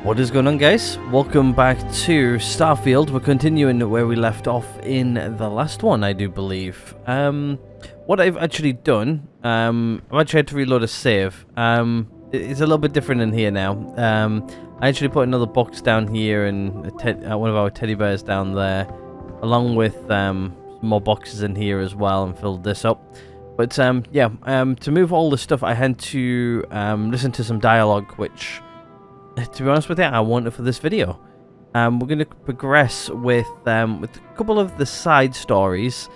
What is going on, guys? Welcome back to Starfield. We're continuing where we left off in the last one, I do believe. What I've actually done, I've actually had to reload a save. It's a little bit different in here now. I actually put another box down here and one of our teddy bears down there, along with some more boxes in here as well, and filled this up. But to move all the stuff, I had to listen to some dialogue, which, to be honest with you, I wanted for this video. We're going to progress with a couple of the side stories,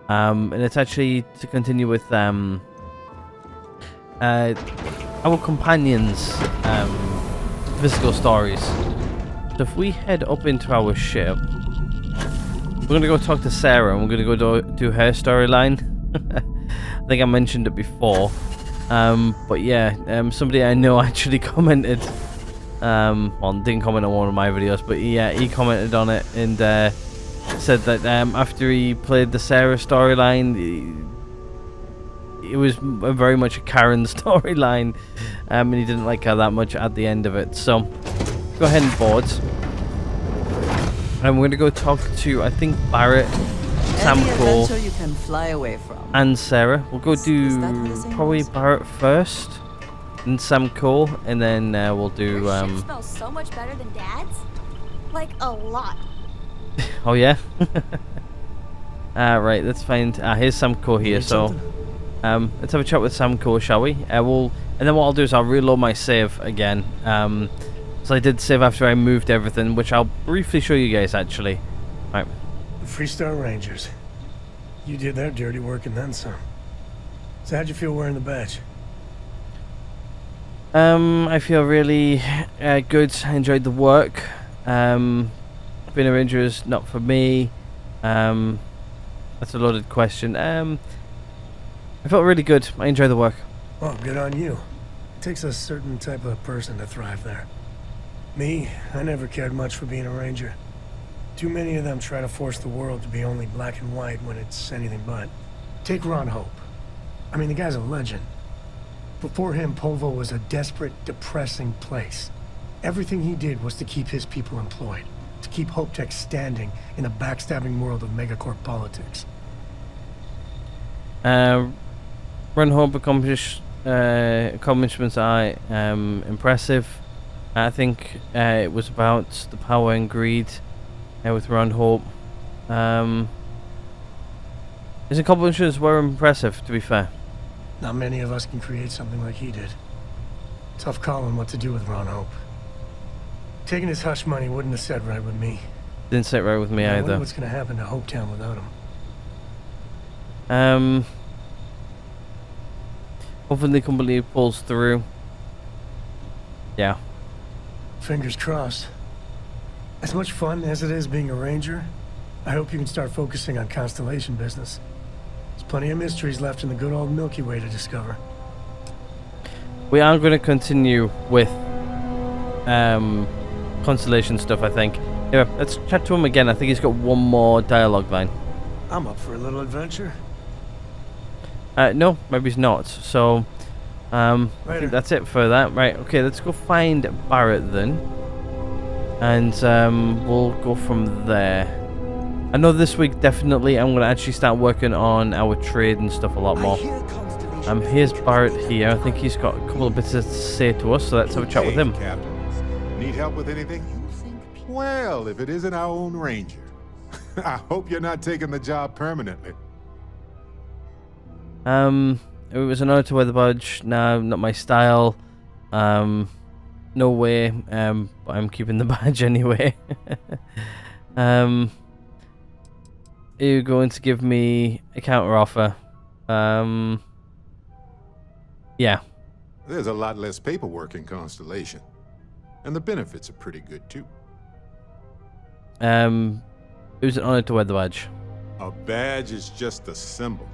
and it's actually to continue with our companions' physical stories. So if we head up into our ship, we're going to go talk to Sarah, and we're going to go do her storyline. I think I mentioned it before, but yeah, somebody I know actually commented. Well, didn't comment on one of my videos, but yeah, he commented on it and said that after he played the Sarah storyline, it was very much a Karen storyline, and he didn't like her that much at the end of it. So go ahead and board, and we're gonna go talk to, I think, Barrett, Sam Cole, you can fly away from. and Sarah. We'll go do probably Barrett first, and Sam Cole, and then we'll do. Your ship smells so much better than Dad's, like a lot. Oh yeah. Right. Let's find. Here's Sam Cole here. So, let's have a chat with Sam Cole, shall we? And then what I'll do is I'll reload my save again. So I did save after I moved everything, which I'll briefly show you guys actually. Right. The Freestar Rangers. You did their dirty work and then some. So how'd you feel wearing the badge? I feel really good. I enjoyed the work. Being a ranger is not for me. That's a loaded question. I felt really good. I enjoyed the work. Well, good on you. It takes a certain type of person to thrive there. Me, I never cared much for being a ranger. Too many of them try to force the world to be only black and white when it's anything but. Take Ron Hope. I mean, the guy's a legend. Before him, Polvo was a desperate, depressing place. Everything he did was to keep his people employed, to keep Hope Tech standing in a backstabbing world of megacorp politics. Ron Hope accomplishments are impressive. I think it was about the power and greed with Ron Hope. His accomplishments were impressive, to be fair. Not many of us can create something like he did. Tough calling what to do with Ron Hope. Taking his hush money wouldn't have set right with me. Didn't sit right with me I either. wonder what's gonna happen to Hope Town without him. Hopefully the company pulls through. Yeah. Fingers crossed. As much fun as it is being a ranger, I hope you can start focusing on constellation business. There's plenty of mysteries left in the good old Milky Way to discover. We are going to continue with constellation stuff, I think. Yeah, let's chat to him again. I think he's got one more dialogue line. I'm up for a little adventure. No, maybe he's not. So, I Later. think that's it for that. Right, okay, let's go find Barrett then. And we'll go from there. I know this week definitely I'm going to actually start working on our trade and stuff a lot more. Here's Barrett here. I think he's got a couple of bits to say to us, so let's have a chat with him. Captain. Need help with anything? Well, if it isn't our own ranger. I hope you're not taking the job permanently. It was an honor to wear the badge. No, not my style. No way. But I'm keeping the badge anyway. Are you going to give me a counter offer? Yeah. There's a lot less paperwork in Constellation. And the benefits are pretty good too. It was an honor to wear the badge. A badge is just a symbol,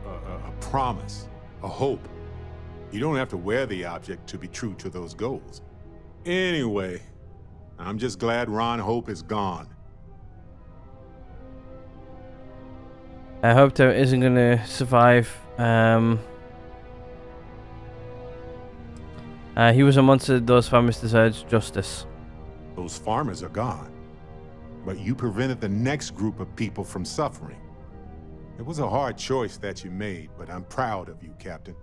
a promise, a hope. You don't have to wear the object to be true to those goals. Anyway, I'm just glad Ron Hope is gone. I hope that isn't gonna survive. He was a monster. Those families deserve justice. Those farmers are gone. But you prevented the next group of people from suffering. It was a hard choice that you made, but I'm proud of you, Captain.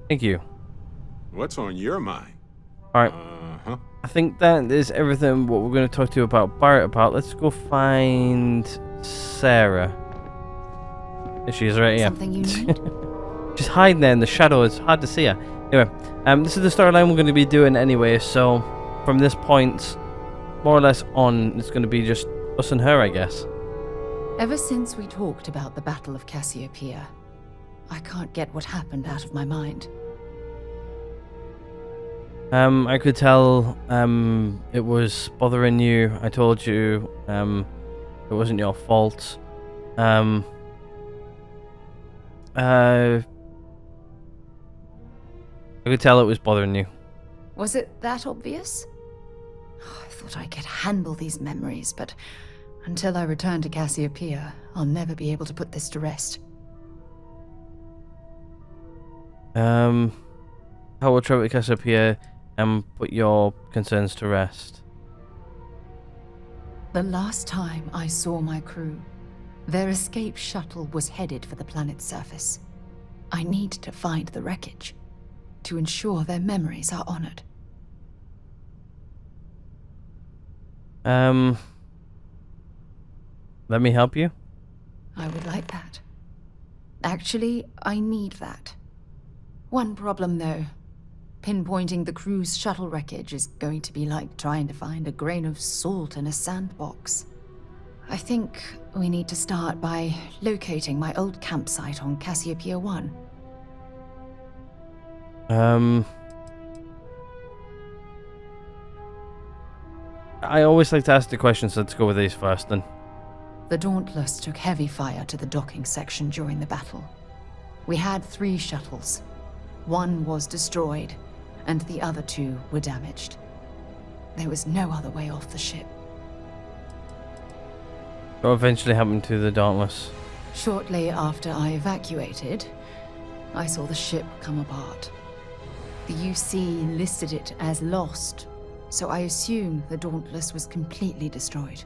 Thank you. What's on your mind? Alright. Uh-huh. I think that is everything what we're going to talk to you about Barrett about. Let's go find Sarah. There she is right here. Something you need? She's hiding there in the shadow. It's hard to see her. Anyway, this is the storyline we're going to be doing anyway. So from this point, more or less on, it's going to be just us and her, I guess. Ever since we talked about the Battle of Cassiopeia, I can't get what happened out of my mind. I could tell it was bothering you. I told you it wasn't your fault. I could tell it was bothering you. Was it that obvious? I thought I could handle these memories, but until I return to Cassiopeia, I'll never be able to put this to rest. How will travel to Cassiopeia and put your concerns to rest? The last time I saw my crew, their escape shuttle was headed for the planet's surface. I need to find the wreckage to ensure their memories are honored. Let me help you? I would like that. Actually, I need that. One problem, though. Pinpointing the crew's shuttle wreckage is going to be like trying to find a grain of salt in a sandbox. I think we need to start by locating my old campsite on Cassiopeia 1. I always like to ask the questions, so let's go with these first then. The Dauntless took heavy fire to the docking section during the battle. We had 3 shuttles. One was destroyed, and the other 2 were damaged. There was no other way off the ship. What eventually happened to the Dauntless? Shortly after I evacuated, I saw the ship come apart. The UC listed it as lost, so I assume the Dauntless was completely destroyed.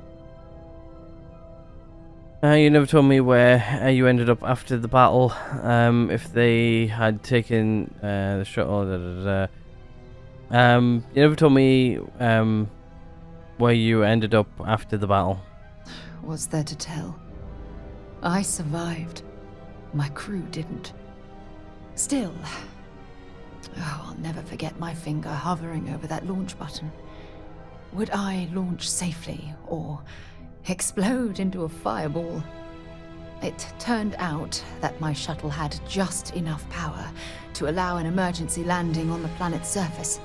You never told me where you ended up after the battle. If they had taken the shuttle. You never told me where you ended up after the battle. What's there to tell? I survived. My crew didn't. Still, I'll never forget my finger hovering over that launch button. Would I launch safely or explode into a fireball? It turned out that my shuttle had just enough power to allow an emergency landing on the planet's surface.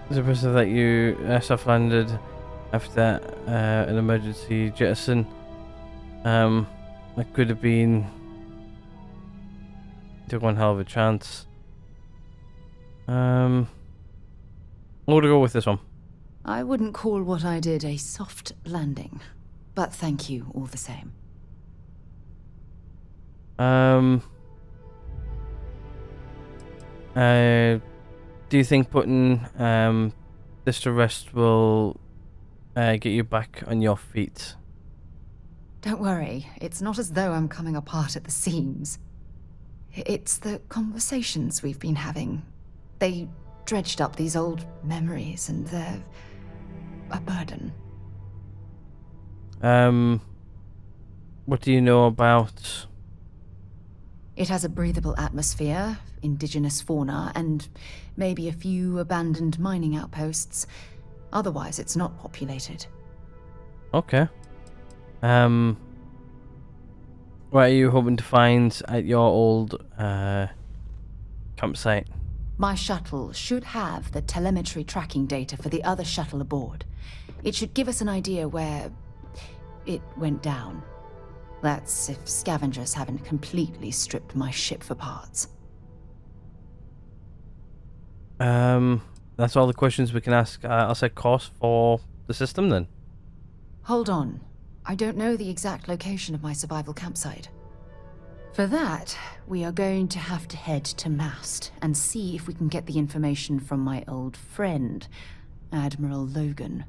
It's impressive that you soft landed after an emergency jettison. That could have been. Took one hell of a chance. I'm gonna go with this one. I wouldn't call what I did a soft landing, but thank you all the same. Do you think putting this to rest will get you back on your feet? Don't worry, it's not as though I'm coming apart at the seams. It's the conversations we've been having. They dredged up these old memories, and they're a burden. What do you know about? It has a breathable atmosphere, indigenous fauna, and maybe a few abandoned mining outposts. Otherwise, it's not populated. Okay. What are you hoping to find at your old campsite? My shuttle should have the telemetry tracking data for the other shuttle aboard. It should give us an idea where it went down. That's if scavengers haven't completely stripped my ship for parts. That's all the questions we can ask. I'll set course for the system then. Hold on. I don't know the exact location of my survival campsite. For that, we are going to have to head to Mast and see if we can get the information from my old friend, Admiral Logan.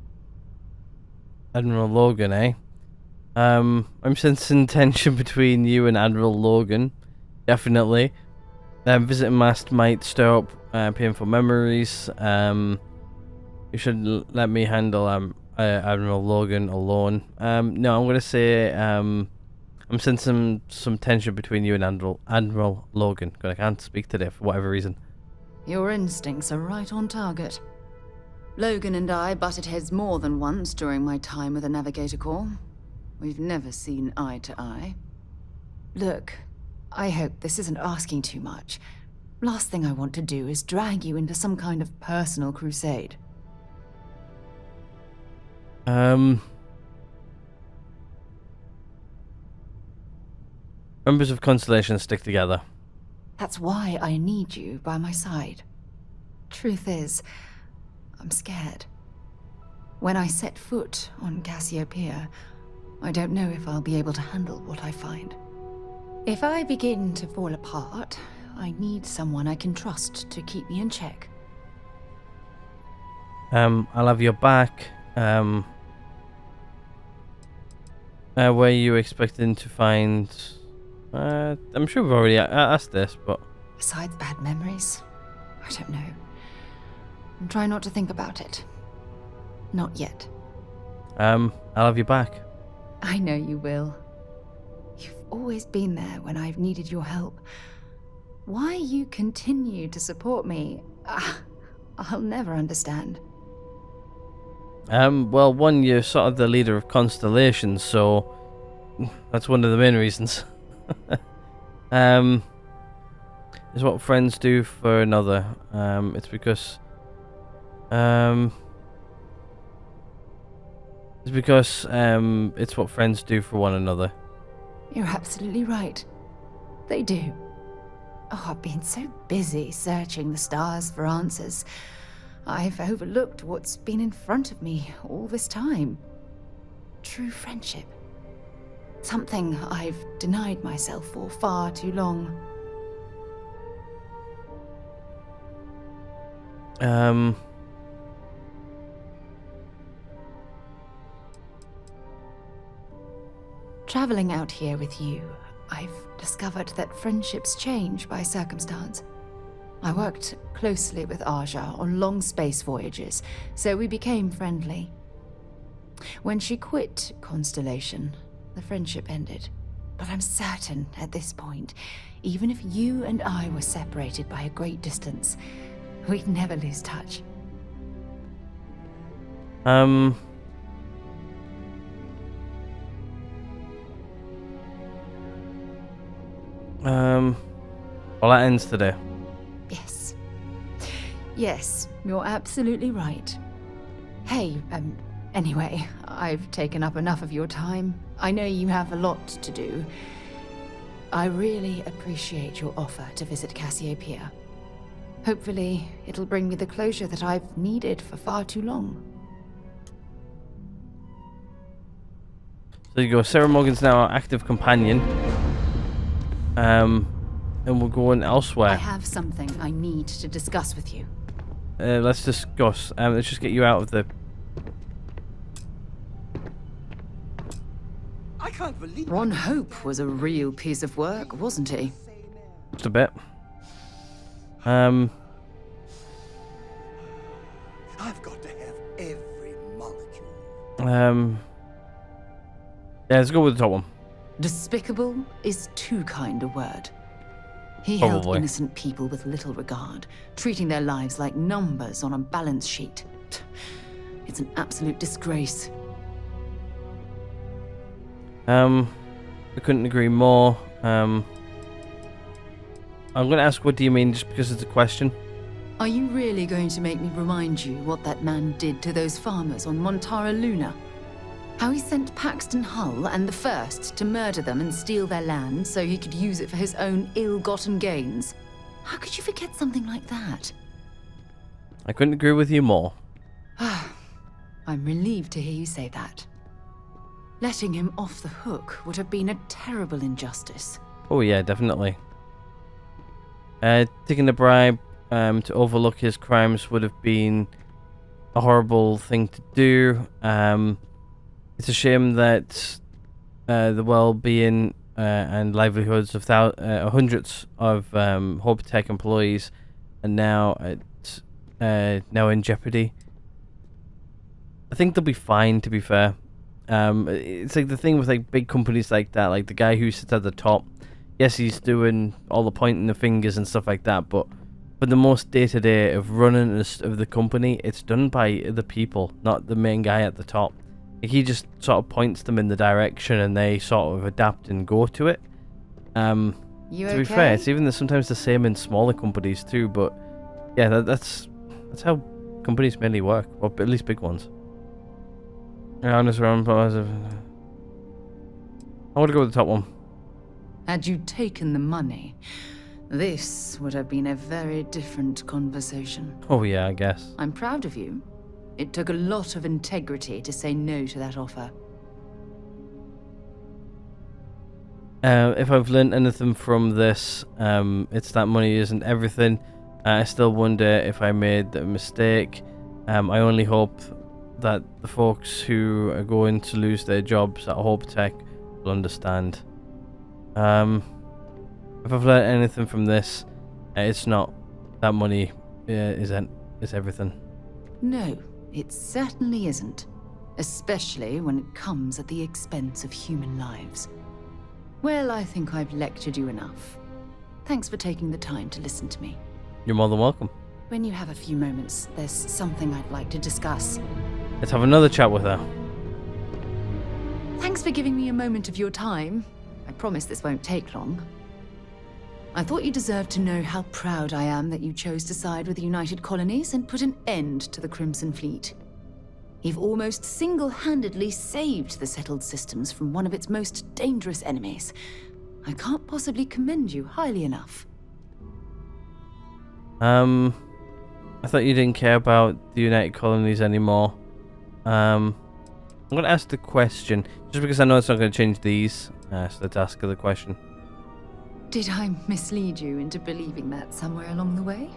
Admiral Logan, eh? I'm sensing tension between you and Admiral Logan. Definitely. Visiting Mast might stir up painful memories. You should let me handle Admiral Logan alone. No, I'm gonna say I'm sensing some tension between you and Admiral Logan. God, I can't speak today for whatever reason. Your instincts are right on target. Logan and I butted heads more than once during my time with the Navigator Corps. We've never seen eye to eye. Look, I hope this isn't asking too much. Last thing I want to do is drag you into some kind of personal crusade. Members of Constellation stick together. That's why I need you by my side. Truth is, I'm scared. When I set foot on Cassiopeia, I don't know if I'll be able to handle what I find. If I begin to fall apart, I need someone I can trust to keep me in check. I'll have your back. Where are you expecting to find... I'm sure we've already asked this, but... Besides bad memories, I don't know. I'm trying not to think about it. Not yet. I'll have your back. I know you will. You've always been there when I've needed your help. Why you continue to support me, I'll never understand. Well, one, you're sort of the leader of Constellation, so that's one of the main reasons. It's what friends do for another. It's because it's what friends do for one another. You're absolutely right. They do. Oh, I've been so busy searching the stars for answers. I've overlooked what's been in front of me all this time. True friendship. Something I've denied myself for far too long. Traveling out here with you, I've discovered that friendships change by circumstance. I worked closely with Aja on long space voyages, so we became friendly. When she quit Constellation, the friendship ended. But I'm certain at this point, even if you and I were separated by a great distance, we'd never lose touch. Well, that ends today. Yes. Yes, you're absolutely right. Hey, anyway, I've taken up enough of your time. I know you have a lot to do. I really appreciate your offer to visit Cassiopeia. Hopefully, it'll bring me the closure that I've needed for far too long. So you go, Sarah Morgan's now our active companion. And we're going elsewhere. I have something I need to discuss with you. Let's discuss. Let's just get you out of the... I can't believe Ron Hope was a real piece of work, wasn't he? Just a bit. I've got to have every molecule. Yeah, let's go with the top one. Despicable is too kind a word. He held Probably. innocent people with little regard, treating their lives like numbers on a balance sheet. It's an absolute disgrace. I couldn't agree more. I'm going to ask, what do you mean, just because it's a question? Are you really going to make me remind you what that man did to those farmers on Montara Luna? How he sent Paxton Hull and the First to murder them and steal their land so he could use it for his own ill-gotten gains? How could you forget something like that? I couldn't agree with you more. I'm relieved to hear you say that. Letting him off the hook would have been a terrible injustice. Oh yeah, definitely. Taking a bribe to overlook his crimes would have been a horrible thing to do. It's a shame that the well-being and livelihoods of hundreds of Hope Tech employees are now now in jeopardy. I think they'll be fine, to be fair. It's like the thing with like big companies like that, like the guy who sits at the top. Yes, he's doing all the pointing the fingers and stuff like that, but for the most day-to-day of running of the company, it's done by the people, not the main guy at the top. Like, he just sort of points them in the direction, and they sort of adapt and go to it. You to be fair, it's even sometimes the same in smaller companies too. But yeah, that's how companies mainly work, or at least big ones. Yeah, I want to go with the top one. Had you taken the money, this would have been a very different conversation. Oh yeah, I guess. I'm proud of you. It took a lot of integrity to say no to that offer. If I've learned anything from this, it's that money isn't everything. I still wonder if I made a mistake. I only hope that the folks who are going to lose their jobs at Hope Tech will understand. If I've learned anything from this, it's not that money is everything. No, it certainly isn't. Especially when it comes at the expense of human lives. Well, I think I've lectured you enough. Thanks for taking the time to listen to me. You're more than welcome. When you have a few moments, there's something I'd like to discuss. Let's have another chat with her. Thanks for giving me a moment of your time. I promise this won't take long. I thought you deserved to know how proud I am that you chose to side with the United Colonies and put an end to the Crimson Fleet. You've almost single-handedly saved the settled systems from one of its most dangerous enemies. I can't possibly commend you highly enough. I thought you didn't care about the United Colonies anymore. I'm going to ask the question, just because I know it's not going to change these, so let's ask her the question. Did I mislead you into believing that somewhere along the way?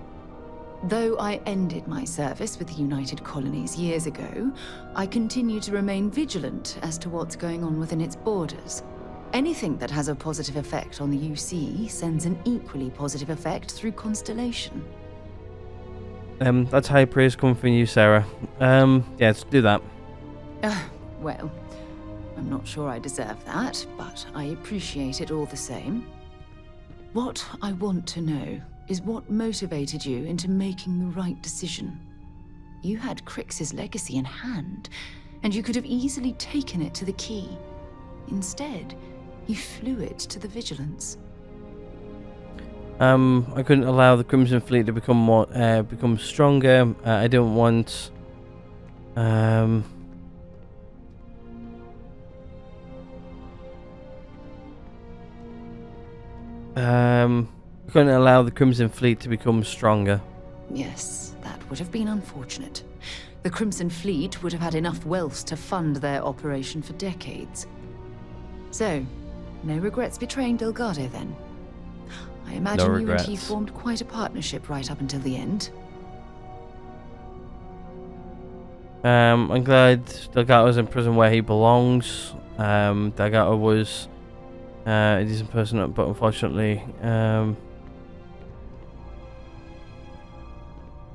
Though I ended my service with the United Colonies years ago, I continue to remain vigilant as to what's going on within its borders. Anything that has a positive effect on the UC sends an equally positive effect through Constellation. That's high praise coming from you, Sarah. Yeah, let's do that. Well, I'm not sure I deserve that, but I appreciate it all the same. What I want to know is what motivated you into making the right decision. You had Crix's legacy in hand, and you could have easily taken it to the Key. Instead, you flew it to the Vigilance. I couldn't allow the Crimson Fleet to become stronger. I didn't want... I couldn't allow the Crimson Fleet to become stronger. Yes, that would have been unfortunate. The Crimson Fleet would have had enough wealth to fund their operation for decades. So, no regrets betraying Delgado then? I imagine you and he formed quite a partnership right up until the end. I'm glad Delgado's in prison where he belongs. Delgado was a decent person, but unfortunately,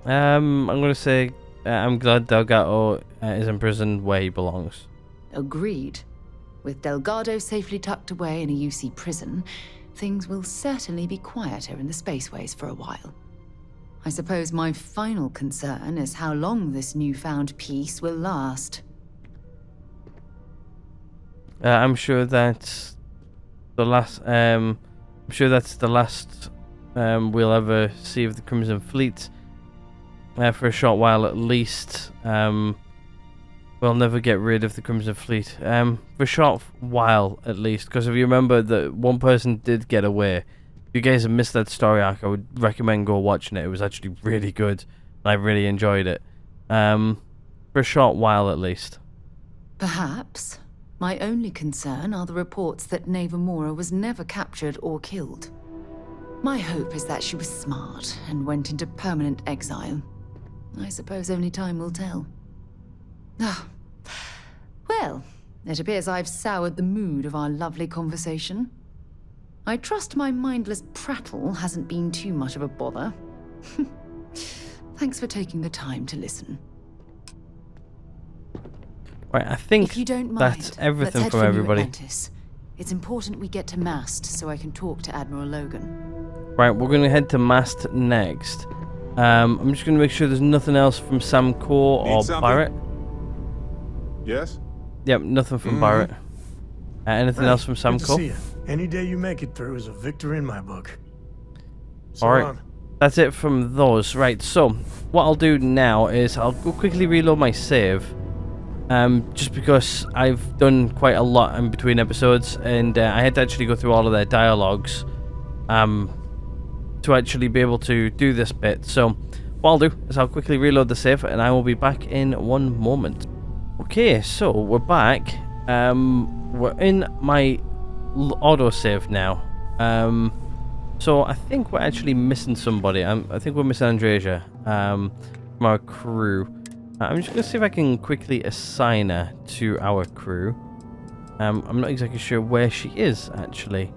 I'm gonna say I'm glad Delgado is in prison where he belongs. Agreed. With Delgado safely tucked away in a UC prison, things will certainly be quieter in the spaceways for a while. I suppose my final concern is how long this newfound peace will last. I'm sure that's the last. I'm sure that's the last we'll ever see of the Crimson Fleet. For a short while, at least. We'll never get rid of the Crimson Fleet. For a short while, at least. Because if you remember that one person did get away. If you guys have missed that story arc, I would recommend go watching it. It was actually really good. And I really enjoyed it. For a short while, at least. Perhaps. My only concern are the reports that Memoriam was never captured or killed. My hope is that she was smart and went into permanent exile. I suppose only time will tell. Ah. Well, it appears I've soured the mood of our lovely conversation. I trust my mindless prattle hasn't been too much of a bother. Thanks for taking the time to listen. Right, I think If you don't mind, that's everything let's head from for New everybody. Atlantis. It's important we get to Mast so I can talk to Admiral Logan. Right, we're going to head to Mast next. I'm just going to make sure there's nothing else from Sam Core Need or something? Barrett. Yes? Yep, nothing from Barrett. Anything else from Sam Good to Core? see you. Any day you make it through is a victory in my book. So Alright, long. that's it from those. Right, so what I'll do now is I'll go quickly reload my save. Just because I've done quite a lot in between episodes, and I had to actually go through all of their dialogues to actually be able to do this bit. So what I'll do is I'll quickly reload the save, and I will be back in one moment. Okay, so we're back. We're in my autosave now. So I think we're actually missing somebody. I think we're missing Andreja from our crew. I'm just going to see if I can quickly assign her to our crew. I'm not exactly sure where she is, actually.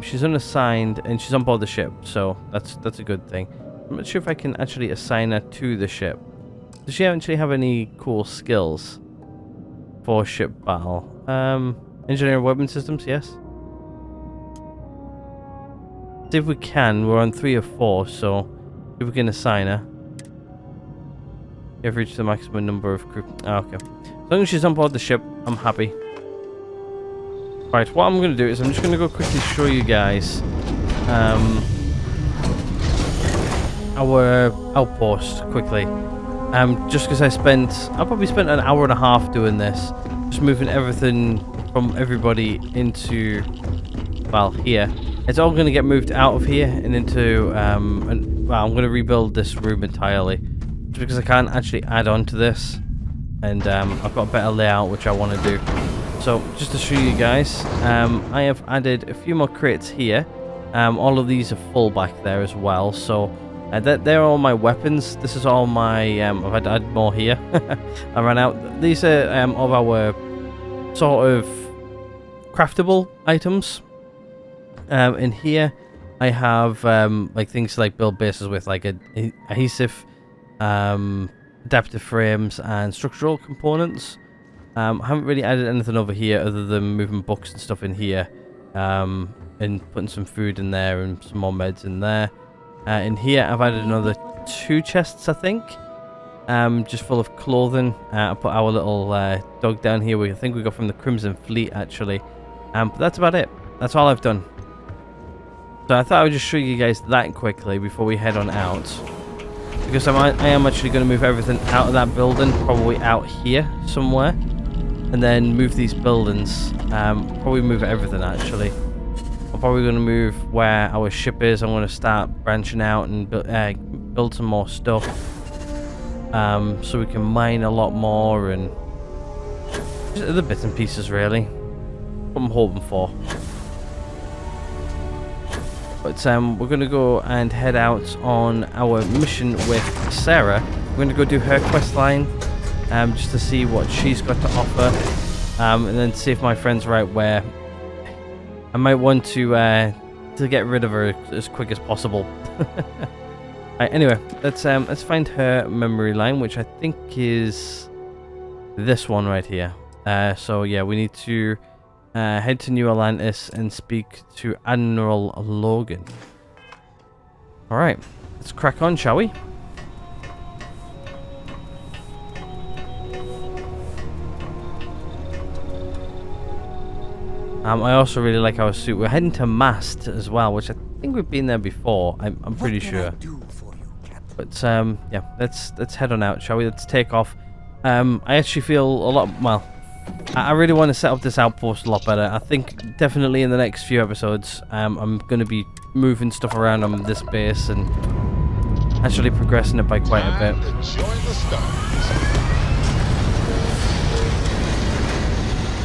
She's unassigned, and she's on board the ship, so that's a good thing. I'm not sure if I can actually assign her to the ship. Does she actually have any cool skills for ship battle? Engineering weapon systems, yes. See if we can. We're on 3 of 4, so if we can assign her. You've reached the maximum number of crew. Oh, okay. As long as she's on board the ship, I'm happy. Right, what I'm going to do is I'm just going to go quickly show you guys our outpost quickly. Just because I probably spent an hour and a half doing this, just moving everything from everybody into, well, here. It's all going to get moved out of here and into, well, I'm going to rebuild this room entirely. Just because I can't actually add on to this. And I've got a better layout which I want to do. So, just to show you guys, I have added a few more crates here. All of these are full back there as well. So, they're all my weapons. This is all my, I've had to add more here. I ran out. These are of our sort of craftable items. In here, I have like things to like build bases with, like adhesive, adaptive frames, and structural components. I haven't really added anything over here other than moving books and stuff in here, and putting some food in there and some more meds in there. In here, I've added another 2 chests, I think, just full of clothing. I put our little dog down here. I think we got from the Crimson Fleet, actually. But that's about it. That's all I've done. So I thought I would just show you guys that quickly before we head on out. Because I am actually going to move everything out of that building, probably out here somewhere. And then move these buildings. Probably move everything, actually. I'm probably going to move where our ship is. I'm going to start branching out and build some more stuff. So we can mine a lot more and just other bits and pieces, really. What I'm hoping for. But we're going to go and head out on our mission with Sarah. We're going to go do her quest line, just to see what she's got to offer, and then see if my friend's right where. I might want to get rid of her as quick as possible. Right, anyway, let's find her memory line, which I think is this one right here. So yeah, we need to head to New Atlantis and speak to Admiral Logan. Alright, let's crack on, shall we? I also really like our suit. We're heading to Mast as well, which I think we've been there before. I'm pretty sure. But yeah, let's head on out, shall we? Let's take off. I actually feel a lot. Well, I really want to set up this outpost a lot better. I think definitely in the next few episodes, I'm going to be moving stuff around on this base and actually progressing it by quite a bit.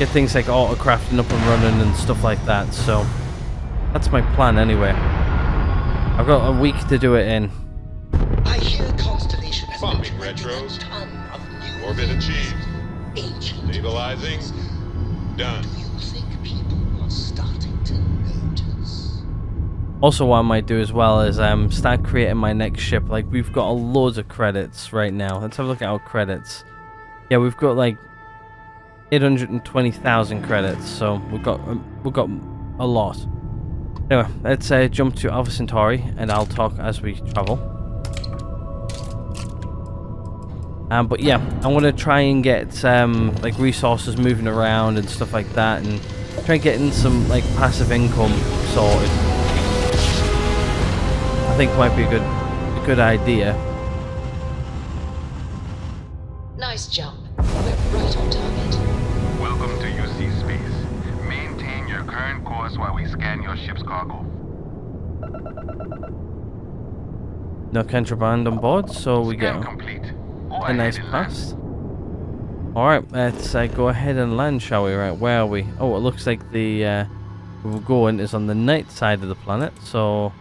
get things like auto crafting up and running and stuff like that. So that's my plan anyway. I've got a week to do it in. I hear Constellation has been Bombing tracking a retros. ton of new Orbit achieved. ancient Stabilizing. Done. Do you think people are starting to notice? Also, what I might do as well is start creating my next ship. Like, we've got loads of credits right now. Let's have a look at our credits. Yeah, we've got like 820,000 credits, so we've got a lot. Anyway, let's jump to Alpha Centauri, and I'll talk as we travel. But yeah, I'm gonna try and get like resources moving around and stuff like that, and try getting some like passive income sorted. I think might be a good idea. Nice jump. We're right on target. Welcome to UC Space. Maintain your current course while we scan your ship's cargo. No contraband on board, so we get Scan complete. Go a ahead nice and land. pass. Alright, let's go ahead and land, shall we? Right, where are we? Oh, it looks like the we're going is on the night side of the planet, so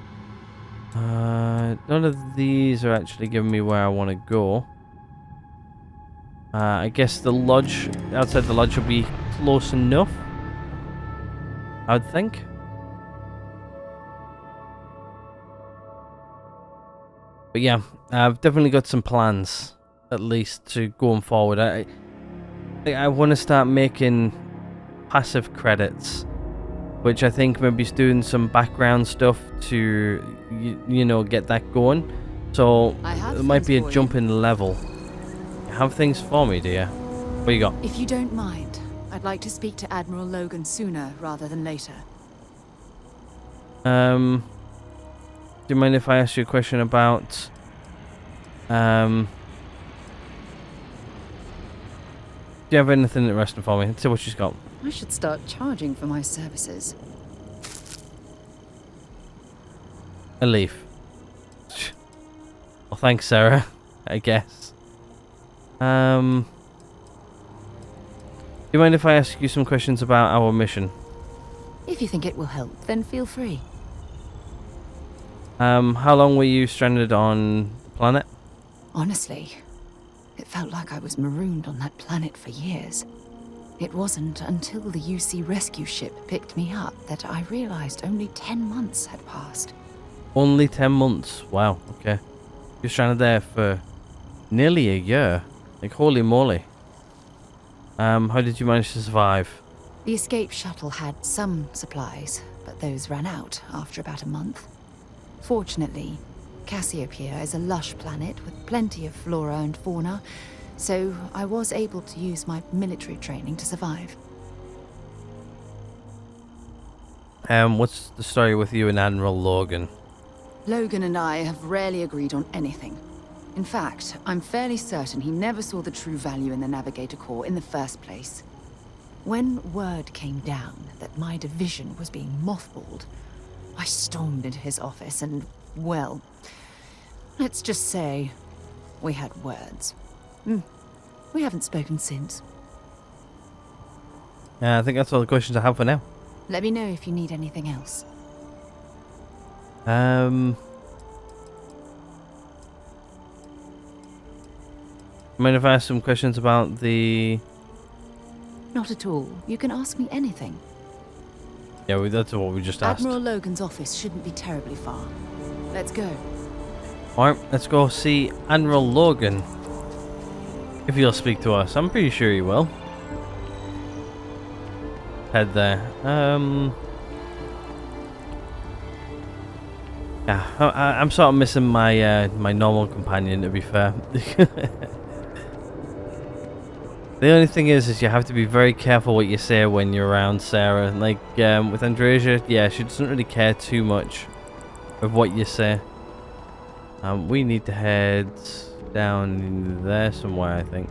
none of these are actually giving me where I want to go. I guess the lodge, outside the lodge, will be close enough, I would think. But yeah, I've definitely got some plans, at least, to going forward. I want to start making passive credits, which I think maybe is doing some background stuff to, you know, get that going. So I have it might be a things for jump you. in level. You have things for me, dear. What you got? If you don't mind, I'd like to speak to Admiral Logan sooner rather than later. Do you mind if I ask you a question about do you have anything interesting for me? Let's see what she's got. I should start charging for my services. A leaf. Well, thanks, Sarah, I guess. Do you mind if I ask you some questions about our mission? If you think it will help, then feel free. How long were you stranded on the planet? Honestly, it felt like I was marooned on that planet for years. It wasn't until the UC rescue ship picked me up that I realized only 10 months had passed. Only 10 months. Wow, okay. You're stranded there for nearly a year. Like, holy moly. How did you manage to survive? The escape shuttle had some supplies, but those ran out after about a month. Fortunately, Cassiopeia is a lush planet with plenty of flora and fauna, so I was able to use my military training to survive. What's the story with you and Admiral Logan? Logan and I have rarely agreed on anything. In fact, I'm fairly certain he never saw the true value in the Navigator Corps in the first place. When word came down that my division was being mothballed, I stormed into his office and, well, let's just say we had words. We haven't spoken since. I think that's all the questions I have for now. Let me know if you need anything else. Mind if I ask some questions about the... Not at all. You can ask me anything. Yeah, that's what we just asked. Admiral Logan's office shouldn't be terribly far. Let's go. Alright, let's go see Admiral Logan. If he'll speak to us. I'm pretty sure he will. Head there. Yeah, I'm sort of missing my my normal companion, to be fair. The only thing is you have to be very careful what you say when you're around Sarah. Like, with Andresia, yeah, she doesn't really care too much of what you say. We need to head down there somewhere, I think.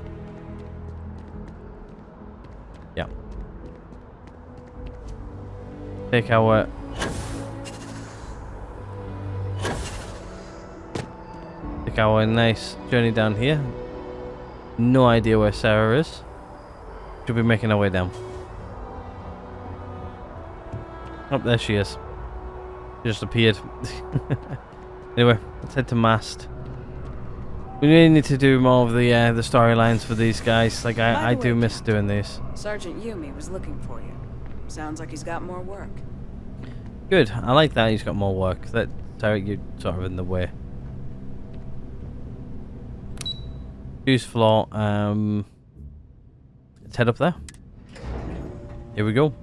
Yeah. Take our... Take our nice journey down here. No idea where Sarah is. Should be making our way down. Oh, there she is. She just appeared. Anyway, let's head to Mast. We really need to do more of the storylines for these guys. Like, I do miss doing these. Sergeant Yumi was looking for you. Sounds like he's got more work. Good. I like that he's got more work. That Derek, you're sort of in the way. Use floor. Let's head up there. Here we go.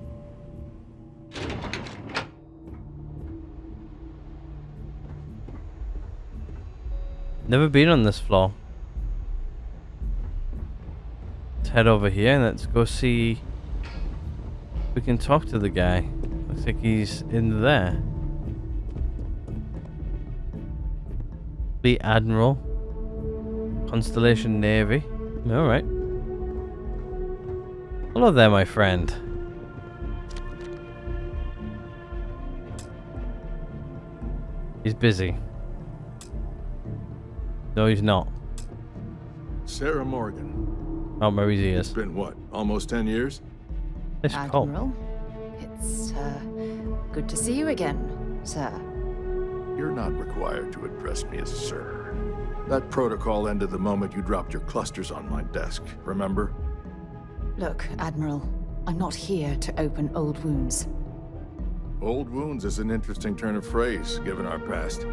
Never been on this floor. Let's head over here and let's go see if we can talk to the guy. Looks like he's in there. Fleet Admiral. Constellation Navy. Alright. Hello there, my friend. He's busy. No, he's not. Sarah Morgan. Oh, Mary's ears. It's been what, almost 10 years? It's cold. Admiral, it's good to see you again, sir. You're not required to address me as sir. That protocol ended the moment you dropped your clusters on my desk, remember? Look, Admiral, I'm not here to open old wounds. Old wounds is an interesting turn of phrase, given our past.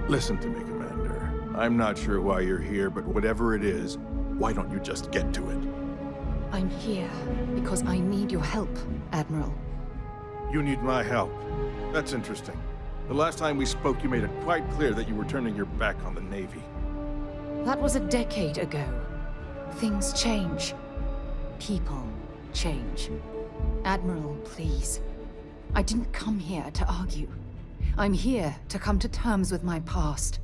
Listen to me, Commander. I'm not sure why you're here, but whatever it is, why don't you just get to it? I'm here because I need your help, Admiral. You need my help. That's interesting. The last time we spoke, you made it quite clear that you were turning your back on the Navy. That was a decade ago. Things change. People change. Admiral, please. I didn't come here to argue. I'm here to come to terms with my past.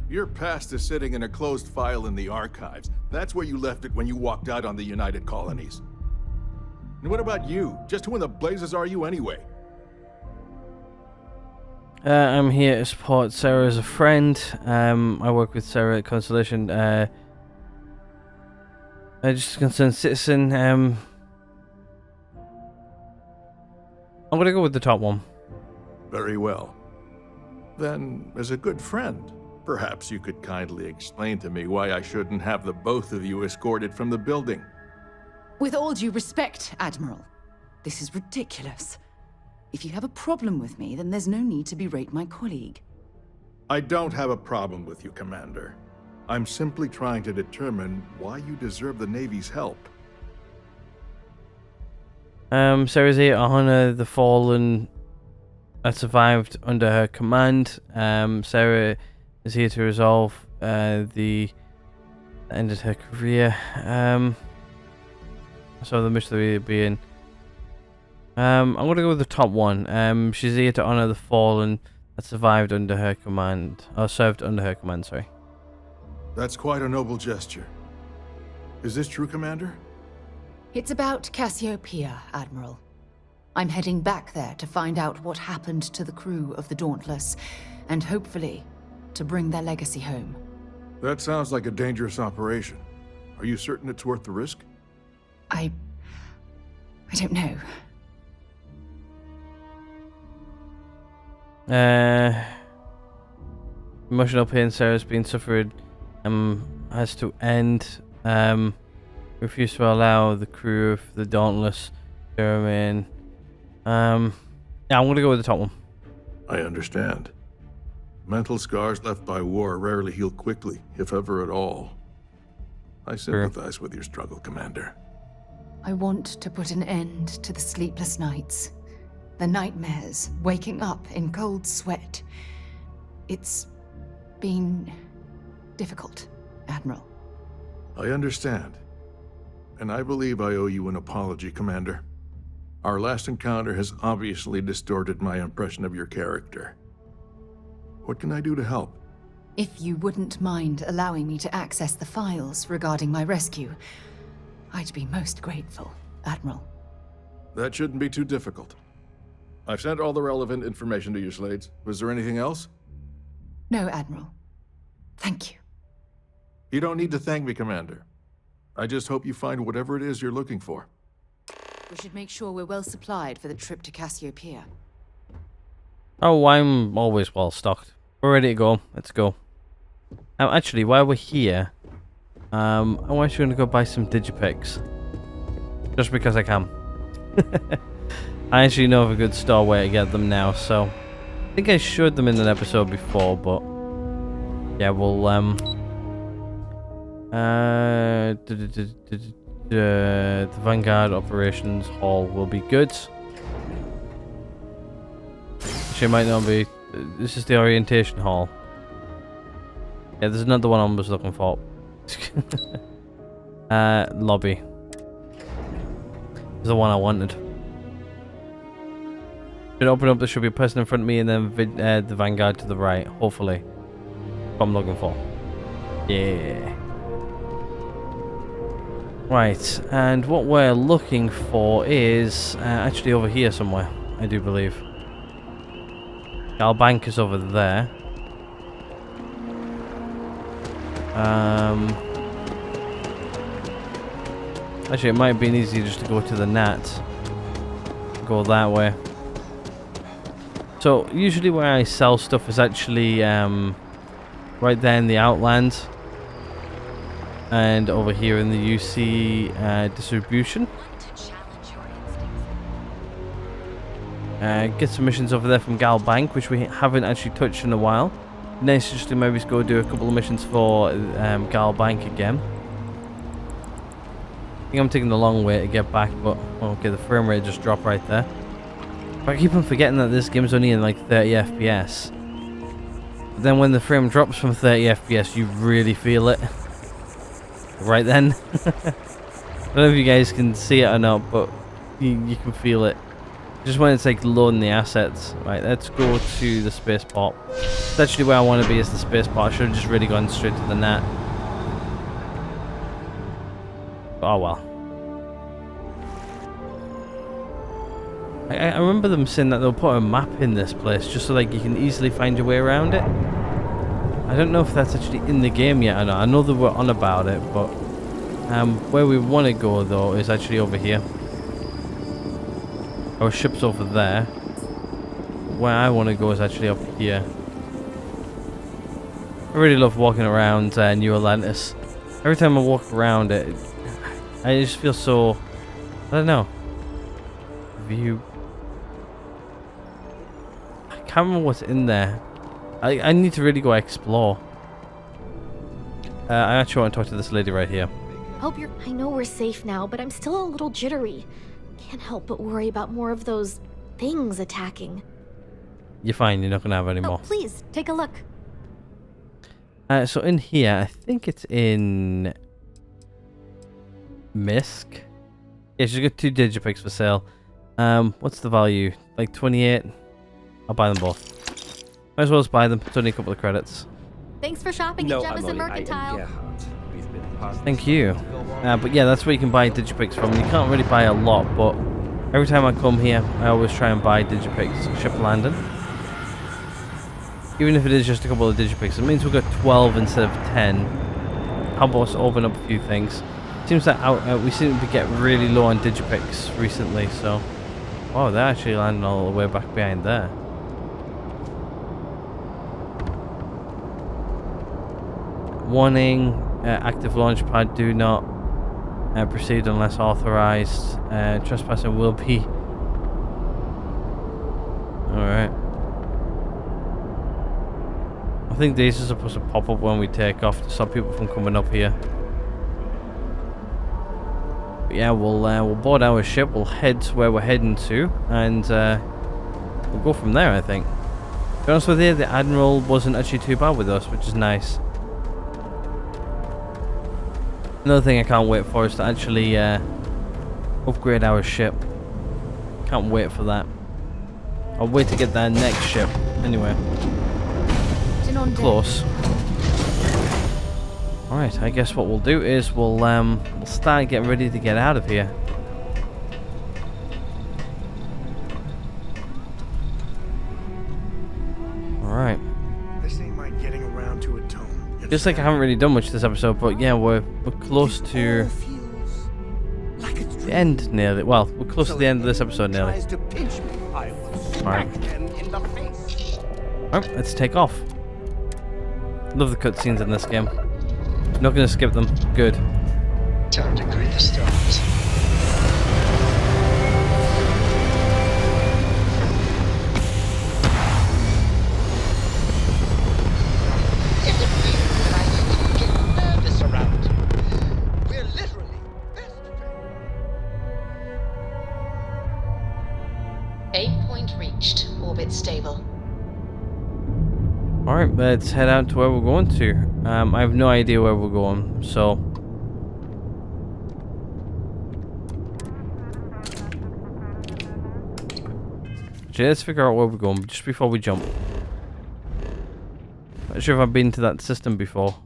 Your past is sitting in a closed file in the archives. That's where you left it when you walked out on the United Colonies. And what about you? Just who in the blazes are you anyway? I'm here to support Sarah as a friend. I work with Sarah at Constellation. Just a concerned citizen. I'm gonna go with the top one. Very well. Then, as a good friend, perhaps you could kindly explain to me why I shouldn't have the both of you escorted from the building. With all due respect, Admiral, this is ridiculous. If you have a problem with me, then there's no need to berate my colleague. I don't have a problem with you, Commander. I'm simply trying to determine why you deserve the Navy's help. Sarah's here to honor the fallen that survived under her command. Sarah is here to resolve the ended her career. So the mystery being, I'm gonna go with the top one. She's here to honor the fallen that survived under her command, or served under her command. Sorry. That's quite a noble gesture. Is this true, Commander? It's about Cassiopeia, Admiral. I'm heading back there to find out what happened to the crew of the Dauntless, and hopefully, to bring their legacy home. That sounds like a dangerous operation. Are you certain it's worth the risk? I don't know. Emotional pain Sarah's been suffered has to end. Refuse to allow the crew of the Dauntless to remain. Yeah, I'm gonna go with the top one. I understand. Mental scars left by war rarely heal quickly, if ever at all. I sympathize with your struggle, Commander. I want to put an end to the sleepless nights, the nightmares, waking up in cold sweat. It's been difficult, Admiral. I understand. And I believe I owe you an apology, Commander. Our last encounter has obviously distorted my impression of your character. What can I do to help? If you wouldn't mind allowing me to access the files regarding my rescue, I'd be most grateful, Admiral. That shouldn't be too difficult. I've sent all the relevant information to you, Slades. Was there anything else? No, Admiral. Thank you. You don't need to thank me, Commander. I just hope you find whatever it is you're looking for. We should make sure we're well supplied for the trip to Cassiopeia. Oh, I'm always well stocked. We're ready to go. Let's go. Actually, while we're here, I'm actually going to go buy some Digipicks. Just because I can. I actually know of a good store where to get them now, so I think I showed them in an episode before, but yeah, we'll the Vanguard Operations Hall will be good. Actually, it might not be. This is the Orientation Hall. Yeah, there's another one I was looking for. Lobby. Is the one I wanted. Should open up, there should be a person in front of me and then the Vanguard to the right, hopefully. What I'm looking for. Yeah. Right, and what we're looking for is actually over here somewhere, I do believe. Our bank is over there. Actually, it might have been easier just to go to the Nat. Go that way. So, usually where I sell stuff is actually right there in the Outland. And over here in the UC distribution. Get some missions over there from Gal Bank, which we haven't actually touched in a while. Next, just to maybe go do a couple of missions for Gal Bank again. I think I'm taking the long way to get back, but okay, the frame rate just dropped right there. But I keep on forgetting that this game's only in like 30 FPS. But then when the frame drops from 30 FPS, you really feel it. Right then. I don't know if you guys can see it or not, but you can feel it. Just when it's like loading the assets. Right, let's go to the spaceport. That's actually where I want to be, is the spaceport. I should have just really gone straight to the Nat. Oh well. I remember them saying that they'll put a map in this place just so like you can easily find your way around it. I don't know if that's actually in the game yet or not. I know they were on about it, but where we want to go though is actually over here. Our ship's over there. Where I want to go is actually up here. I really love walking around New Atlantis. Every time I walk around it, I just feel so, I don't know. View. I can't remember what's in there. I need to really go explore. I actually want to talk to this lady right here. I know we're safe now, but I'm still a little jittery. Can't help but worry about more of those things attacking. You're fine, you're not going to have any more. Oh, please, take a look. So in here, I think it's in Misk. Yeah, she's got 2 Digipicks for sale. What's the value? Like 28? I'll buy them both. Might as well just buy them. It's only a couple of credits. Thanks for shopping at Jefferson Mercantile. Thank you. But yeah, that's where you can buy Digipicks from. You can't really buy a lot, but every time I come here, I always try and buy Digipicks. Ship landing. Even if it is just a couple of Digipicks, it means we've got 12 instead of 10. How about us open up a few things? Seems that we seem to get really low on Digipicks recently, so... Oh, they're actually landing all the way back behind there. Warning, active launch pad, do not proceed unless authorized. Trespassing will be... Alright. I think these are supposed to pop up when we take off to stop people from coming up here. But yeah, we'll board our ship, we'll head to where we're heading to, and we'll go from there, I think. To be honest with you, the Admiral wasn't actually too bad with us, which is nice. Another thing I can't wait for is to actually upgrade our ship. Can't wait for that. I'll wait to get that next ship. Anyway. Close. Alright, I guess what we'll do is we'll start getting ready to get out of here. Alright. This ain't my getting around to a tone. Just like I haven't really done much this episode, but yeah, we're close to... Feels like it's the end nearly. Well, we're close to the end of this episode nearly. Tries to pinch me, I will Alright. smack him in the face. Alright, let's take off. Love the cutscenes in this game. Not gonna skip them. Good. Time to greet the stars. Is it weird that I still get nervous around you? We're literally best friends. Aim point reached. Orbit stable. Alright, let's head out to where we're going to. I have no idea where we're going, so... Actually, let's figure out where we're going just before we jump. Not sure if I've been to that system before.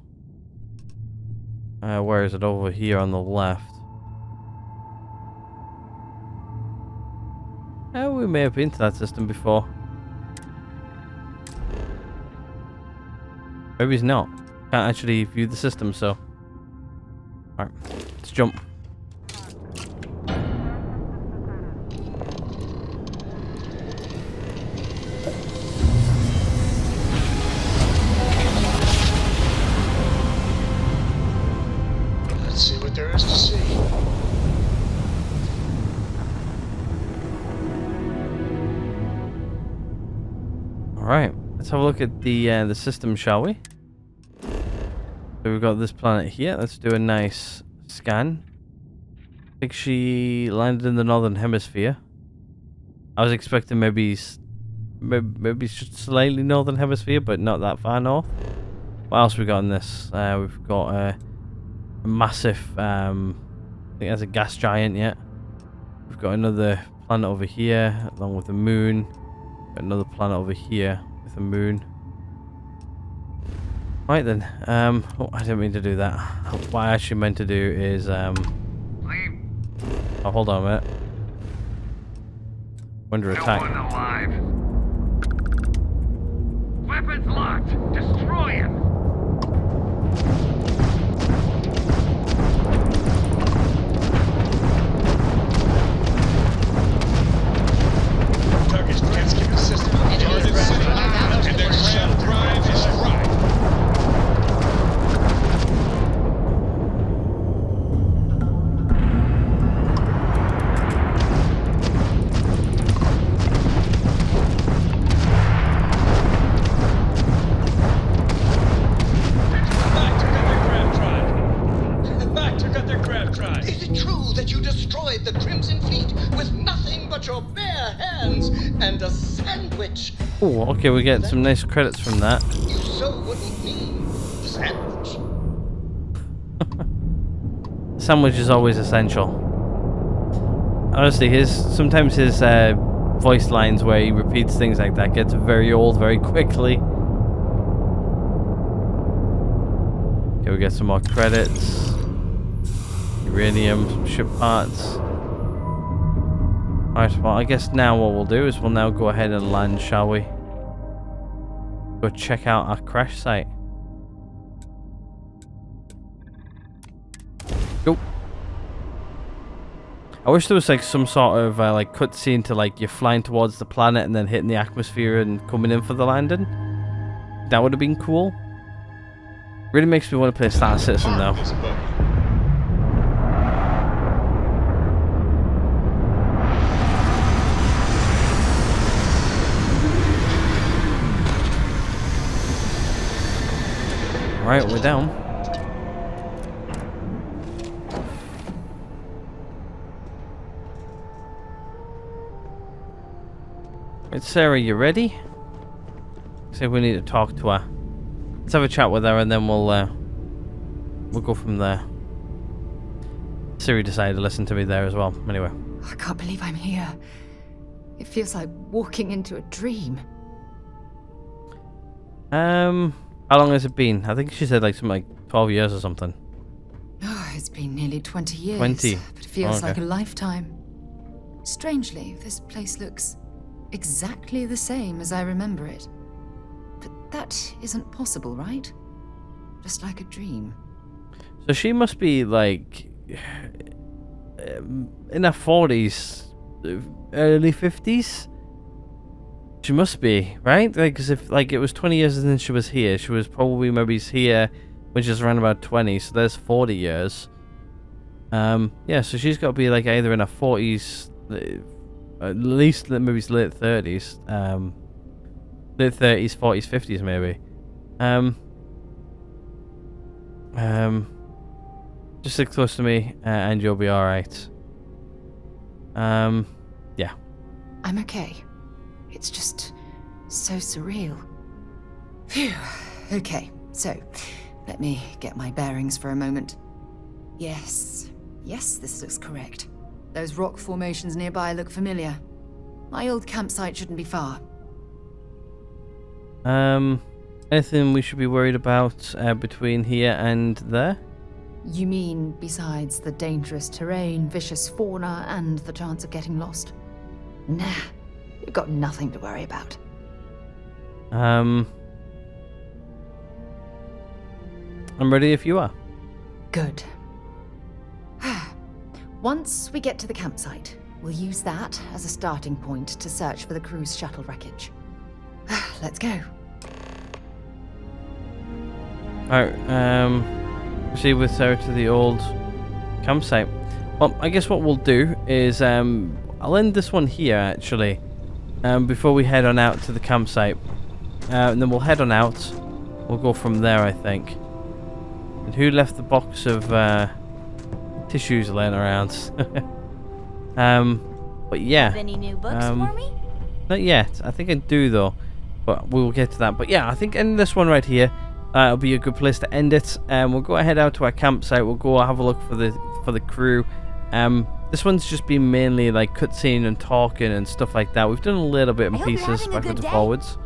Where is it? Over here on the left. We may have been to that system before. Maybe it's not. Can't actually view the system, so... Alright, let's jump. Let's see what there is to see. Alright, let's have a look at the system, shall we? So we've got this planet here. Let's do a nice scan. I think she landed in the northern hemisphere. I was expecting maybe just slightly northern hemisphere, but not that far north. What else we got in this? We've got a massive, I think that's a gas giant, yeah. We've got another planet over here, along with the moon. Got another planet over here with the moon. Right then, oh, I didn't mean to do that. What I actually meant to do is, oh, hold on a minute. Under attack. No one alive. Weapons locked. Destroy him. Target's transcript system. And their shell drive is right. Is it true that you destroyed the Crimson Fleet with nothing but your bare hands and a sandwich? Oh, okay, we get some nice credits from that. You so wouldn't mean sandwich. Sandwich is always essential. Honestly, sometimes his voice lines where he repeats things like that gets very old very quickly. Okay, we get some more credits. Uranium, some ship parts. Alright, well, I guess now what we'll do is we'll now go ahead and land, shall we? Go check out our crash site. Go. I wish there was like some sort of like cutscene to like you're flying towards the planet and then hitting the atmosphere and coming in for the landing. That would have been cool. Really makes me want to play Star Citizen though. Right, we're down. Right, Sarah, you ready? Say we need to talk to her. Let's have a chat with her and then we'll go from there. Siri decided to listen to me there as well. Anyway. I can't believe I'm here. It feels like walking into a dream. How long has it been? I think she said like something like 12 years or something. Oh, it's been nearly 20 years. 20? But it feels Okay. like a lifetime. Strangely, this place looks exactly the same as I remember it. But that isn't possible, right? Just like a dream. So she must be like in her 40s, early 50s. She must be, right? Because if it was 20 years since she was here, she was probably maybe here when she was around about 20. So there's 40 years. Yeah, so she's got to be either in her 40s, at least maybe late 30s, late 30s, 40s, 50s maybe. Just sit close to me, and you'll be all right. Yeah. I'm okay. It's just so surreal. Phew. Okay, so let me get my bearings for a moment. Yes, this looks correct. Those rock formations nearby look familiar. My old campsite shouldn't be far. Anything we should be worried about between here and there? You mean besides the dangerous terrain, vicious fauna, and the chance of getting lost? Nah, we've got nothing to worry about. I'm ready if you are. Good. Once we get to the campsite, we'll use that as a starting point to search for the cruise shuttle wreckage. Let's go. Alright, proceed with Sarah to the old campsite. Well, I guess what we'll do is, I'll end this one here, actually, before we head on out to the campsite. And then we'll head on out. We'll go from there, I think. And who left the box of, tissues laying around? But yeah. Have any new books for me? Not yet. I think I do, though. But we will get to that. But yeah, I think ending this one right here, it'll be a good place to end it. We'll go ahead out to our campsite. We'll go have a look for the crew. This one's just been mainly cutscene and talking and stuff like that. We've done a little bit in pieces backwards and forwards.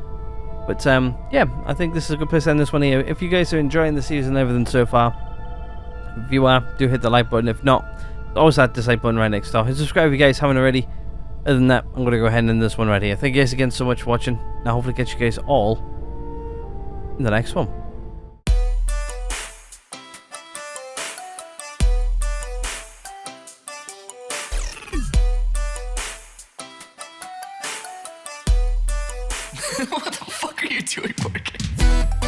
But yeah, I think this is a good place to end this one here. If you guys are enjoying the season and everything so far, if you are, do hit the like button. If not, always that dislike button right next door. And subscribe if you guys haven't already. Other than that, I'm going to go ahead and end this one right here. Thank you guys again so much for watching. And I'll hopefully catch you guys all in the next one. What the fuck are you doing, Morgan?